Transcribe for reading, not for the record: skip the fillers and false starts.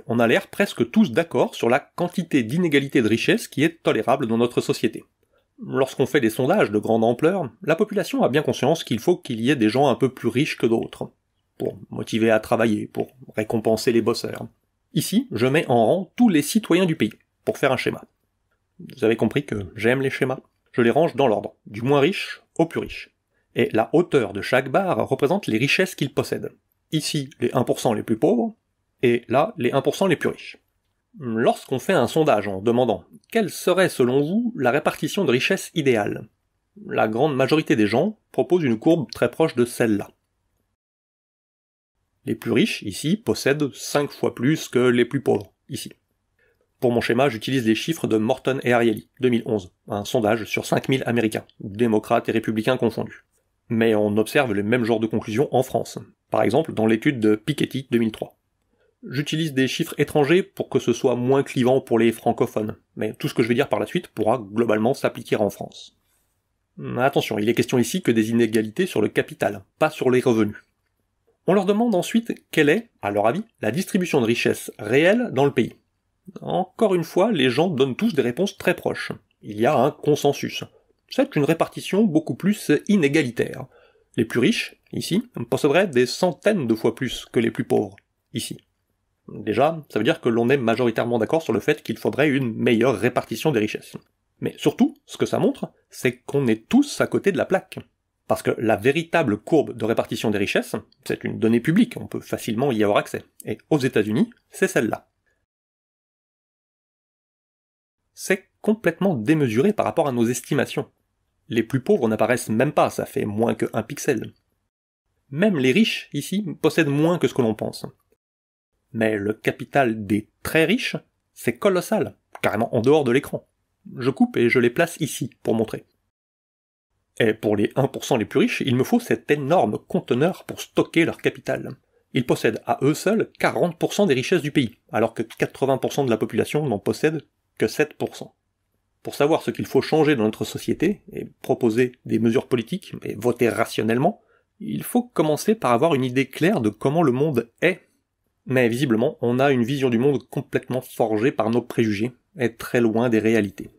On a l'air presque tous d'accord sur la quantité d'inégalité de richesse qui est tolérable dans notre société. Lorsqu'on fait des sondages de grande ampleur, la population a bien conscience qu'il faut qu'il y ait des gens un peu plus riches que d'autres, pour motiver à travailler, pour récompenser les bosseurs. Ici, je mets en rang tous les citoyens du pays, pour faire un schéma. Vous avez compris que j'aime les schémas. Je les range dans l'ordre, du moins riche au plus riche. Et la hauteur de chaque barre représente les richesses qu'ils possèdent. Ici, les 1% les plus pauvres, et là, les 1% les plus riches. Lorsqu'on fait un sondage en demandant « Quelle serait selon vous la répartition de richesse idéale ?», la grande majorité des gens proposent une courbe très proche de celle-là. Les plus riches, ici, possèdent 5 fois plus que les plus pauvres, ici. Pour mon schéma, j'utilise les chiffres de Morton et Ariely, 2011, un sondage sur 5000 Américains, démocrates et républicains confondus. Mais on observe les mêmes genres de conclusions en France, par exemple dans l'étude de Piketty, 2003. J'utilise des chiffres étrangers pour que ce soit moins clivant pour les francophones, mais tout ce que je vais dire par la suite pourra globalement s'appliquer en France. Attention, il est question ici que des inégalités sur le capital, pas sur les revenus. On leur demande ensuite quelle est, à leur avis, la distribution de richesse réelle dans le pays. Encore une fois, les gens donnent tous des réponses très proches. Il y a un consensus. C'est une répartition beaucoup plus inégalitaire. Les plus riches, ici, posséderaient des centaines de fois plus que les plus pauvres, ici. Déjà, ça veut dire que l'on est majoritairement d'accord sur le fait qu'il faudrait une meilleure répartition des richesses. Mais surtout, ce que ça montre, c'est qu'on est tous à côté de la plaque. Parce que la véritable courbe de répartition des richesses, c'est une donnée publique, on peut facilement y avoir accès. Et aux États-Unis, c'est celle-là. C'est complètement démesuré par rapport à nos estimations. Les plus pauvres n'apparaissent même pas, ça fait moins que 1 pixel. Même les riches, ici, possèdent moins que ce que l'on pense. Mais le capital des très riches, c'est colossal, carrément en dehors de l'écran. Je coupe et je les place ici, pour montrer. Et pour les 1% les plus riches, il me faut cet énorme conteneur pour stocker leur capital. Ils possèdent à eux seuls 40% des richesses du pays, alors que 80% de la population n'en possède que 7%. Pour savoir ce qu'il faut changer dans notre société, et proposer des mesures politiques, et voter rationnellement, il faut commencer par avoir une idée claire de comment le monde est. Mais visiblement, on a une vision du monde complètement forgée par nos préjugés, et très loin des réalités.